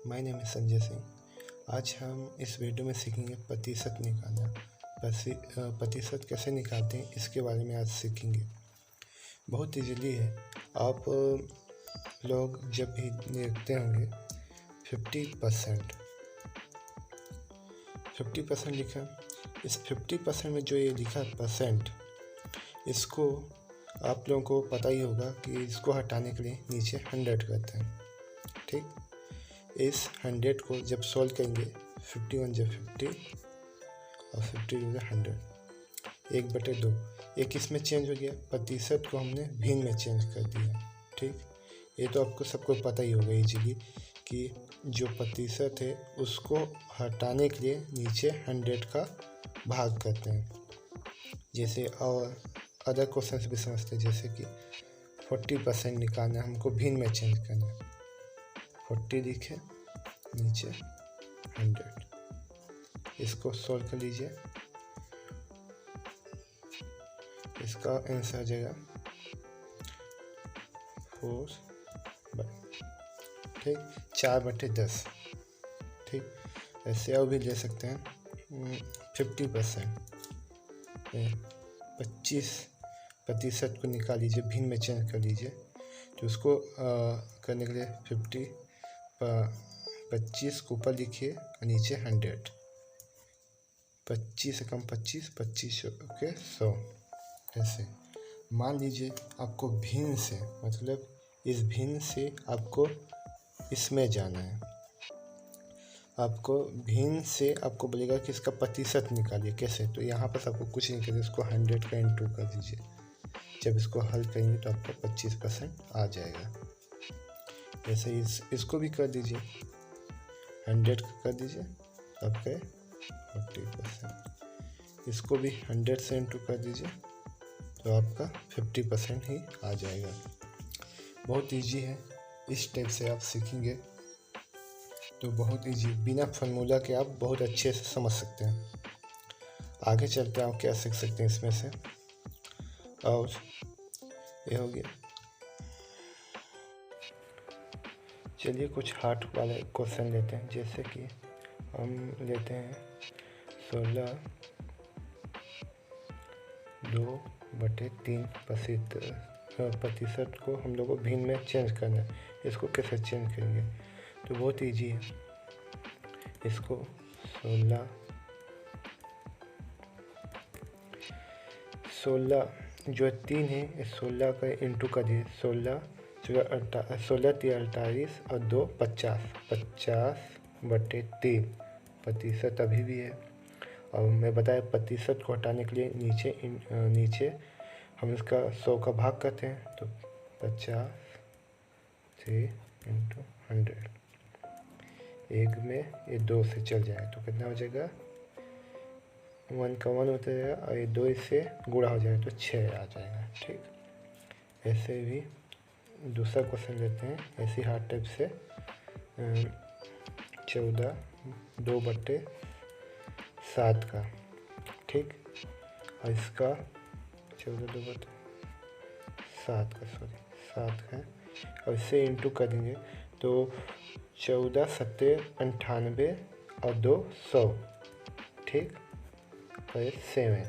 My name is Sanjay Singh. आज हम इस वीडियो में सीखेंगे प्रतिशत निकालना। प्रतिशत कैसे निकालते हैं इसके बारे में आज सीखेंगे। बहुत इजीली है। आप लोग जब भी देखते होंगे 50% लिखा, इस 50% में जो ये लिखा परसेंट, इसको आप लोगों को पता ही होगा कि इसको हटाने के लिए नीचे 100 करते हैं। ठीक, इस 100 को जब सॉल्व करेंगे 51 जब 50 और 50 हो गया 100, 1/2। एक इसमें चेंज हो गया, प्रतिशत को हमने भिन्न में चेंज कर दिया। ठीक, ये तो आपको सबको पता ही होगा इजीली कि जो प्रतिशत है उसको हटाने के लिए नीचे 100 का भाग करते हैं। जैसे और अदर क्वेश्चंस भी समझते हैं, जैसे कि 40% निकालना, हमको भिन्न में चेंज करना है। 40 लिखे, नीचे 100, इसको सॉल्व कर लीजिए। इसका आंसर आ जाएगा 4, ठीक, 4/10। ठीक, ऐसे और भी ले सकते हैं। 50%, 25% को निकाल लीजिए, भिन्न में चेंज कर लीजिए। तो उसको करने के लिए 25 को ऊपर लिखिए और नीचे 100। 25 से कम 25, 25 ओके 100। ऐसे मान लीजिए आपको भिन्न से, मतलब इस भिन्न से आपको इसमें जाना है। आपको भिन्न से आपको बोलेगा कि इसका प्रतिशत निकालिए। कैसे? तो यहाँ पर आपको कुछ नहीं करिए, इसको 100 का इंटू कर दीजिए। जब इसको हल करेंगे तो आपका 25% आ जाएगा। ऐसे इसको भी कर दीजिए, 100 का कर दीजिए, आपके 40%। इसको भी 100 से इंटू कर दीजिए तो आपका 50% ही आ जाएगा। बहुत इजी है, इस टाइप से आप सीखेंगे तो बहुत इजी, बिना फार्मूला के आप बहुत अच्छे से समझ सकते हैं। आगे चलते आप क्या सीख सकते हैं इसमें से। और ये हो गया। चलिए कुछ हार्ड वाले क्वेश्चन लेते हैं। जैसे कि हम लेते हैं 16 2/3 प्रतिशत को हम लोग को भिन्न में चेंज करना है। इसको कैसे चेंज करेंगे? तो बहुत इजी है। इसको 16 जो 3 है, 16 का इंटू कर दिए। 16 3 48 और 2 50, 50/3 प्रतिशत अभी भी है। और मैं बताया प्रतिशत को हटाने के लिए नीचे हम इसका 100 का भाग करते हैं। तो 50 से इंटू 100, एक में ये 2 से चल जाएगा तो कितना हो जाएगा, 1 का 1 होता जाएगा और ये 2 इससे गुणा हो जाएगा तो 6 आ जाएगा। ठीक, ऐसे भी दूसरा क्वेश्चन लेते हैं, ऐसी हार्ड टाइप से। 14 2/7 का। ठीक, और इसका 14 2/7 का, 7 का, और इससे इंटू कर देंगे तो 14 7 98 और 2 100। ठीक, और 7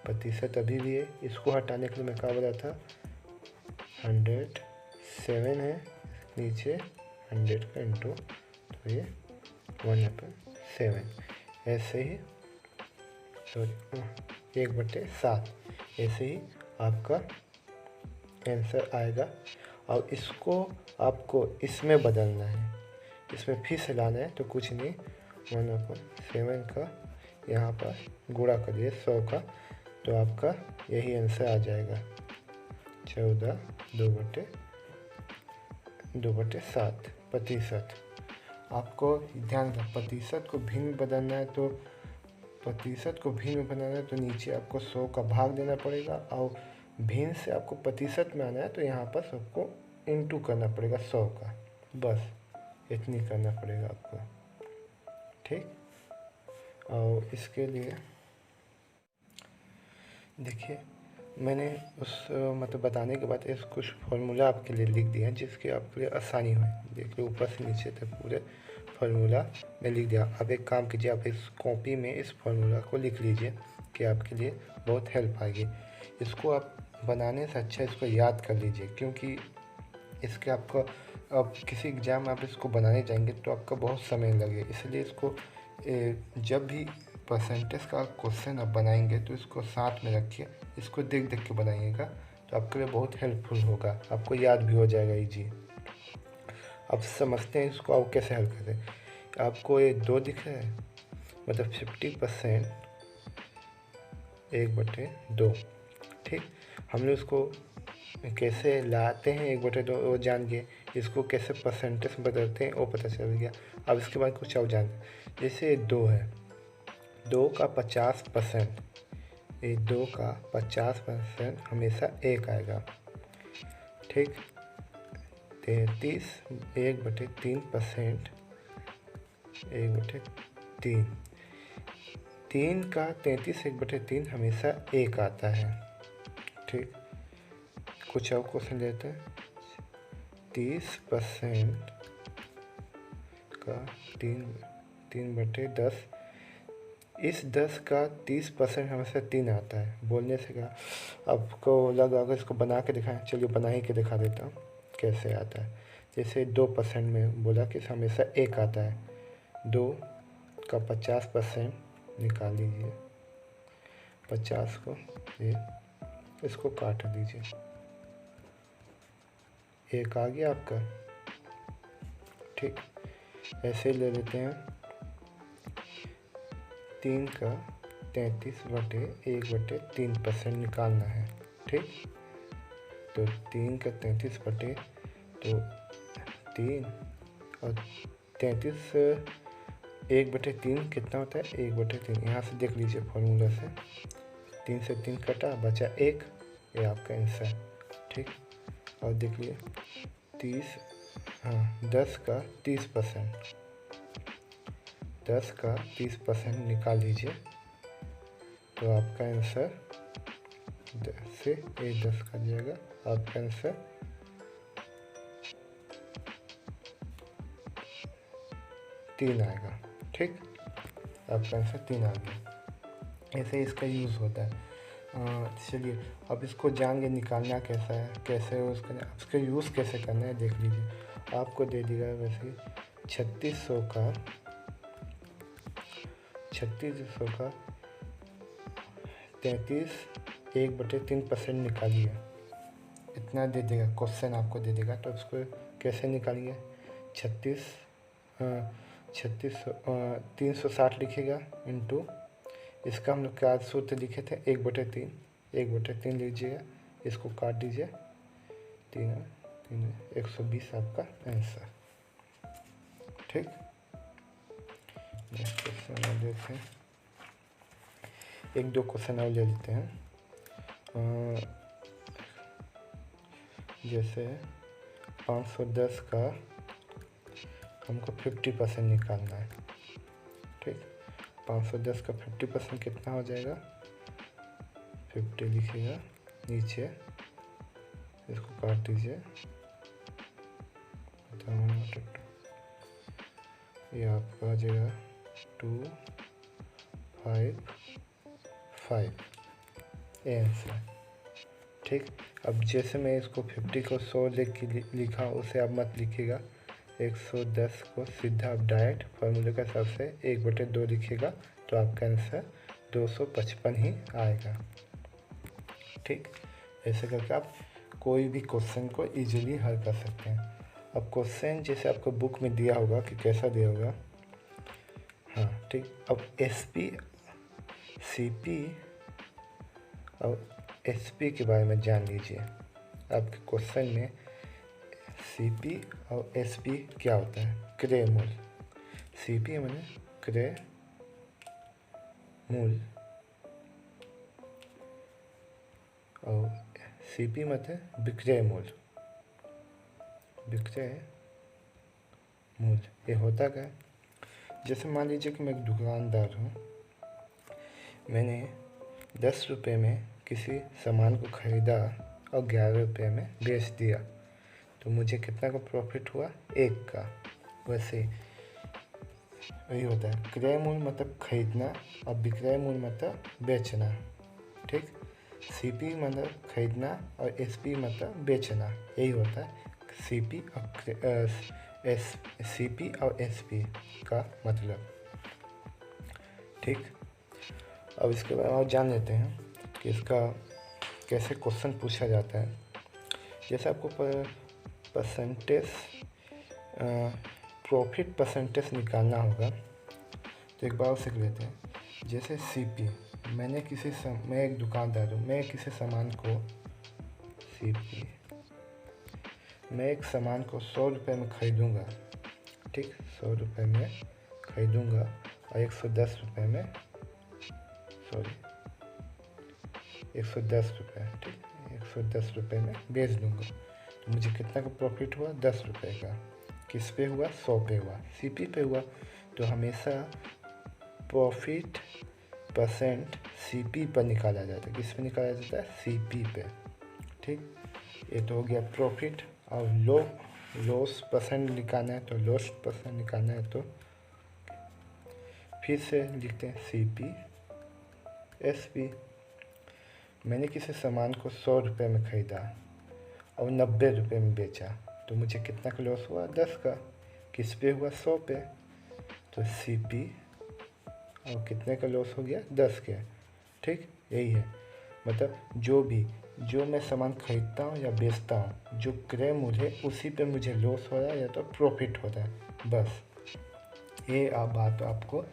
प्रतिशत अभी भी है। इसको हटाने के लिए मैं क्या बोला था, 107 है, नीचे 100 का इंटू, तो ये 1/7। ऐसे ही 1/7, ऐसे ही आपका आंसर आएगा। और इसको आपको इसमें बदलना है, इसमें फिर से लाना है। तो कुछ नहीं, 1/7 का यहाँ पर गुणा करिए 100 का, तो आपका यही आंसर आ जाएगा, 14 2/7 प्रतिशत। आपको ध्यान रखना, प्रतिशत को भिन्न बदलना है तो नीचे आपको 100 का भाग देना पड़ेगा, और भिन्न से आपको प्रतिशत में आना है तो यहाँ पर सबको इंटू करना पड़ेगा 100 का। बस इतनी करना पड़ेगा आपको। ठीक, और इसके लिए देखिए मैंने उस मतलब बताने के बाद इस कुछ फार्मूला आपके लिए लिख दिया जिसके आपके लिए आसानी हो। देखिए ऊपर से नीचे तक पूरे फार्मूला मैं लिख दिया। अब एक काम कीजिए, आप इस कॉपी में इस फार्मूला को लिख लीजिए कि आपके लिए बहुत हेल्प आएगी। इसको आप बनाने से अच्छा इसको याद कर लीजिए, क्योंकि इसके आपका अब किसी एग्ज़ाम में आप इसको बनाने जाएंगे तो आपका बहुत समय लगे। इसलिए इसको जब भी परसेंटेज का क्वेश्चन आप बनाएंगे तो इसको साथ में रखिए, इसको देख देख के बनाइएगा तो आपके लिए बहुत हेल्पफुल होगा, आपको याद भी हो जाएगा इजी। अब समझते हैं इसको आप कैसे हल करें। आपको ये 2 दिख रहा है, मतलब 50% 1/2। ठीक, हम लोग इसको कैसे लाते हैं 1/2 वो जान गए, इसको कैसे परसेंटेज में बदलते हैं वो पता चल गया। अब इसके बाद कुछ और जान, जैसे 2 है, 2 का 50%, ये 2 का 50% हमेशा 1 आएगा। ठीक, 33 1/3%, 1/3, 3 का 33 1/3 हमेशा 1 आता है। ठीक, कुछ और क्वेश्चन लेते हैं। 30% का 3/10, इस 10 का 30% हमेशा 3 आता है। बोलने से क्या आपको लगा, अगर इसको बना के दिखाएं, चलिए बना ही के दिखा देता हूँ कैसे आता है। जैसे 2% में बोला कि हमेशा 1 आता है, 2 का 50% निकाल लीजिए, 50 को ये इसको काट दीजिए, 1 आ गया आपका। ठीक, ऐसे ही ले लेते हैं 3 का 33/1/3% निकालना है। ठीक, तो 3 का 3 और 33 1/3 कितना होता है, 1/3। यहाँ से देख लीजिए फॉर्मूला से, 3 से 3 कटा, बचा 1, ये आपका आंसर। ठीक, और देख लिए 30, हाँ 10 का 30%, 10 का 30% निकाल लीजिए तो आपका आंसर 10 से 10 का जाएगा, आपका आंसर 3 आएगा। ठीक, आपका आंसर 3 आ गया। ऐसे इसका यूज़ होता है। चलिए अब इसको जान के निकालना कैसा है, कैसे उसका यूज़ कैसे करना है देख लीजिए। आपको दे दिया वैसे 3600 का 33 1/3% निकालिए, इतना दे देगा क्वेश्चन आपको दे देगा। तो उसको कैसे निकालिए, 360 लिखिएगा इंटू, इसका हम लोग क्या सूत्र लिखे थे, 1/3 लीजिएगा, इसको काट दीजिए, 120 आपका आंसर। ठीक, नेक्स्ट क्वेश्चन और लेते हैं, 1-2 क्वेश्चन और ले लेते हैं। जैसे 510 का हमको 50% निकालना है। ठीक, 510 का 50% कितना हो जाएगा, 50 लिखिएगा नीचे, इसको काट दीजिए, ये आपका आ जाएगा 255 आंसर। ठीक, अब जैसे मैं इसको 50 को 100 लिखा, उसे आप मत लिखिएगा, 110 को सीधा आप डायरेक्ट फार्मूले का हिसाब से 1/2 लिखिएगा तो आपका आंसर 255 ही आएगा। ठीक, ऐसे करके आप कोई भी क्वेश्चन को इजीली हल कर सकते हैं। अब क्वेश्चन जैसे आपको बुक में दिया होगा कि कैसा दिया होगा, हाँ ठीक। अब एसपी, सीपी और एसपी के बारे में जान लीजिए। आपके क्वेश्चन में सीपी और एसपी क्या होता है, क्रय मूल्य। सीपी मैंने क्रय मूल्य और सीपी मतलब विक्रय मूल्य। विक्रय मूल्य ये होता क्या है, जैसे मान लीजिए कि मैं एक दुकानदार हूँ, मैंने 10 रुपये में किसी सामान को खरीदा और 11 रुपये में बेच दिया तो मुझे कितना का प्रॉफिट हुआ? 1 का। वैसे वही होता है, क्रय मूल्य मतलब खरीदना और विक्रय मूल्य मतलब बेचना। ठीक, सीपी मतलब खरीदना और एसपी मतलब बेचना। यही होता है सीपी और एसपी का मतलब। ठीक, अब इसके बाद और जान लेते हैं कि इसका कैसे क्वेश्चन पूछा जाता है। जैसे आपको परसेंटेज प्रॉफिट परसेंटेज निकालना होगा तो एक बार सीख लेते हैं। जैसे सीपी, मैं एक दुकानदार हूँ, मैं किसी सामान को सीपी, मैं एक सामान को 100 रुपये में ख़रीदूँगा। ठीक, 100 रुपये में ख़रीदूँगा और 110 रुपये में 110 रुपये, ठीक, 110 रुपये में बेच दूँगा तो मुझे कितना का प्रॉफिट हुआ? 10 रुपये का। किस पे हुआ? 100 पे हुआ, सीपी पे हुआ। तो हमेशा प्रॉफिट परसेंट सीपी पर निकाला जाता है। किस पे निकाला जाता है? सीपी पे। ठीक, ये तो हो गया प्रॉफिट। और लॉस परसेंट निकालना है तो लॉस परसेंट निकालना है तो फिर से लिखते हैं सीपी एसपी। मैंने किसी सामान को 100 रुपये में ख़रीदा और 90 रुपये में बेचा तो मुझे कितना का लॉस हुआ? 10 का। किस पे हुआ? 100 पे। तो सीपी और कितने का लॉस हो गया? 10 के। ठीक, यही है मतलब जो मैं सामान खरीदता हूँ या बेचता हूँ, जो क्रय मूल्य है उसी पे मुझे लॉस हो रहा है या तो प्रॉफिट होता है। बस ये बात आपको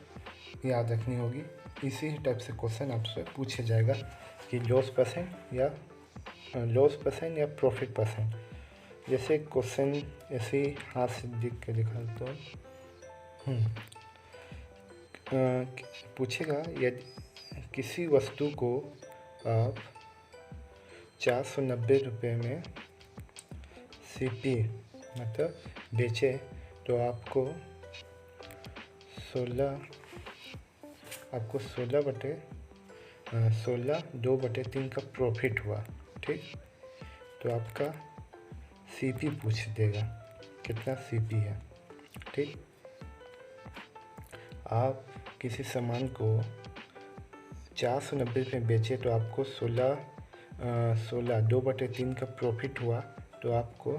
याद रखनी होगी। इसी टाइप से क्वेश्चन आपसे पूछा जाएगा कि लॉस परसेंट या प्रॉफिट परसेंट। जैसे क्वेश्चन ऐसे ही हाथ से लिख के दिखा तो पूछेगा, यदि किसी वस्तु को आप 490 रुपये में सीपी मतलब बेचे तो आपको 2/3 का प्रॉफिट हुआ। ठीक, तो आपका सीपी पूछ देगा कितना सीपी है। ठीक, आप किसी सामान को 490 रुपये बेचे तो आपको 2/3 का प्रॉफिट हुआ तो आपको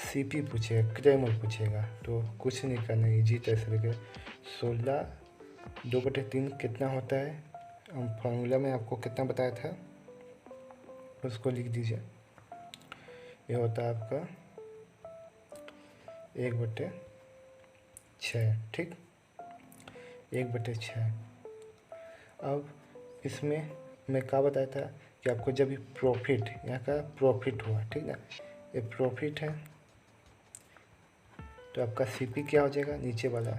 सीपी पूछेगा, क्रय मूल्य पूछेगा। तो कुछ नहीं करना, इजी तरह से देखें। 2/3 कितना होता है? फार्मूला में आपको कितना बताया था उसको लिख दीजिए। ये होता है आपका 1/6। ठीक, 1/6। अब इसमें मैं क्या बताया था कि आपको जब ये प्रॉफिट, यहाँ का प्रॉफिट हुआ, ठीक ना, ये प्रॉफिट है तो आपका सीपी क्या हो जाएगा? नीचे वाला।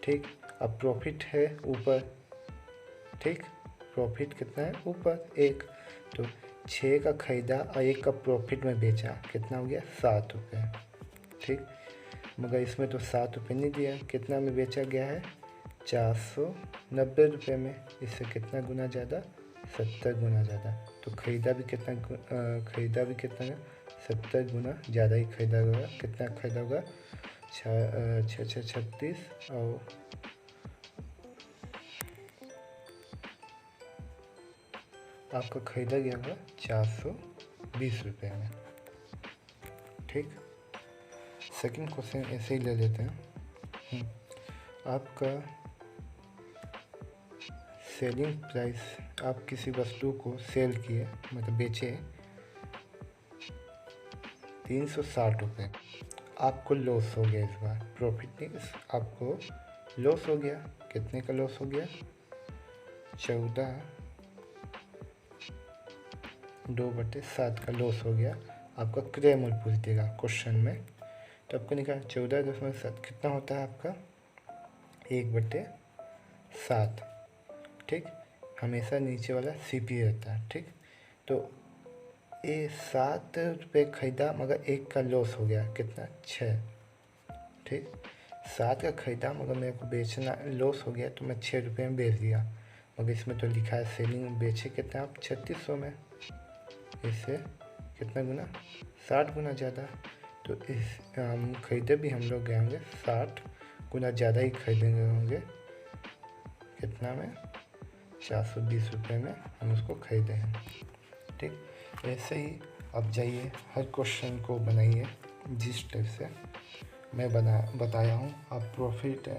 ठीक, अब प्रॉफिट है ऊपर। ठीक, प्रॉफिट कितना है? ऊपर 1। तो 6 का खरीदा और 1 का प्रॉफिट में बेचा, कितना हो गया? 7 रुपये। ठीक, मगर इसमें तो 7 रुपये नहीं दिया, कितना में बेचा गया है? 490 रुपये में। इससे कितना गुना ज़्यादा? 70 गुना ज़्यादा। तो खरीदा भी कितना 70 गुना ज़्यादा ही खरीदा होगा। कितना खरीदा होगा? 36 और आपका खरीदा गया होगा 420 रुपये में। ठीक, सेकंड क्वेश्चन ऐसे ही ले लेते हैं। आपका सेलिंग प्राइस, आप किसी वस्तु को सेल किए मतलब बेचे 360 रुपये, आपको लॉस हो गया। इस बार प्रॉफिट नहीं, आपको लॉस हो गया। कितने का लॉस हो गया? 2/7 का लॉस हो गया। आपका क्रय मूल्य पूछ देगा क्वेश्चन में, तो आपको निकाल 14.7 कितना होता है आपका? 1/7। ठीक, हमेशा नीचे वाला सीपी रहता है। ठीक, तो ये 7 रुपये खरीदा मगर 1 का लॉस हो गया, कितना? 6। ठीक, 7 का खरीदा मगर मेरे को बेचना लॉस हो गया तो मैं 6 रुपये में बेच दिया मगर इसमें तो लिखा है सेलिंग बेचे कितना आप 3600 में, इससे कितना गुना 60 गुना ज़्यादा। तो इस हम खरीदे भी हम लोग गए होंगे 60 गुना ज़्यादा ही खरीदेंगे होंगे, कितना में 420 रुपये में हम उसको खरीदे हैं। ठीक, ऐसे ही अब जाइए हर क्वेश्चन को बनाइए जिस टाइप से मैं बताया हूँ। आप प्रॉफिट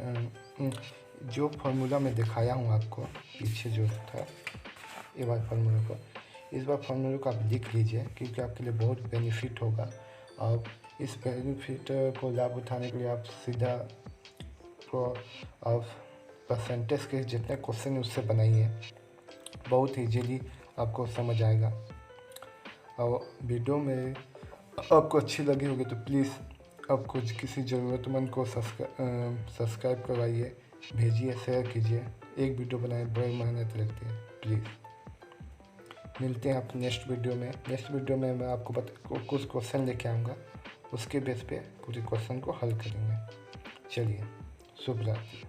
जो फार्मूला मैं दिखाया हूँ आपको पीछे जो था ये वाला फार्मूला को, इस बार फार्मूला को आप लिख लीजिए क्योंकि आपके लिए बहुत बेनिफिट होगा। और इस बेनिफिट को लाभ उठाने के लिए आप सीधा आप परसेंटेज के जितने क्वेश्चन है उससे बनाइए, बहुत ईजीली आपको समझ आएगा। और वीडियो में आपको अच्छी लगी होगी तो प्लीज़ आपको किसी ज़रूरतमंद को सब्सक्राइब करवाइए, भेजिए, शेयर कीजिए। एक वीडियो बनाए बड़ी मेहनत लगती है। प्लीज़ मिलते हैं आप नेक्स्ट वीडियो में। नेक्स्ट वीडियो में मैं आपको कुछ क्वेश्चन लेके आऊँगा, उसके बेस पे पूरे क्वेश्चन को हल करेंगे। चलिए, शुभ रात्रि।